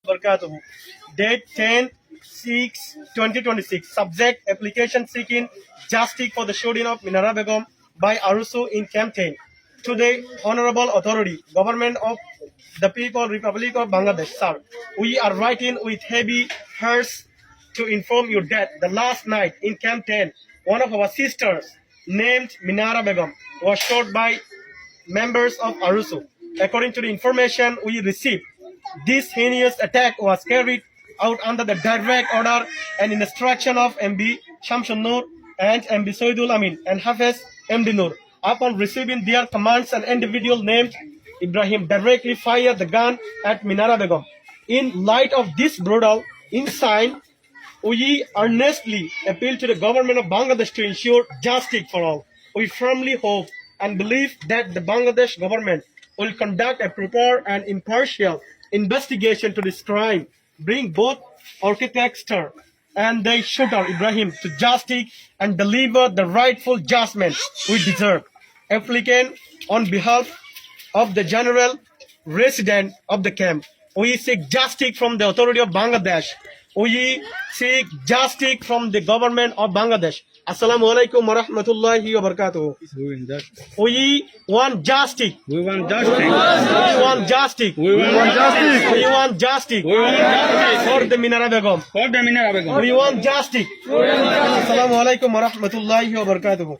wabarakatuh. Date 10/6/2026. Subject: application seeking justice for the shooting of Minara Begum by Arusu in Camp 10. Today, Honorable Authority, Government of the People, Republic of Bangladesh, sir, we are writing with heavy hearts to inform you that the last night in Camp 10, one of our sisters named Minara Begum was shot by members of Arusu. According to the information we received, this heinous attack was carried out under the direct order and instruction of MB Shamsun Noor and MB Soidul Amin and Hafez MD Noor. Upon receiving their commands, an individual named Ibrahim directly fired the gun at Minara Begum. In light of this brutal incident, we earnestly appeal to the government of Bangladesh to ensure justice for all. We firmly hope and believe that the Bangladesh government will conduct a proper and impartial investigation to this crime, bring both architecture and the shooter Ibrahim to justice and deliver the rightful judgment we deserve. Applicant, on behalf of the general resident of the camp, we seek justice from the authority of Bangladesh. We seek justice from the government of Bangladesh. Assalamu alaikum wa rahmatullahi wa barakatuh. We want justice. We want justice. We want justice. We want justice. We want justice. We want justice. For the Minara Begum. For the Minara Begum. We want justice. Assalamu alaikum wa rahmatullahi wa barakatuh.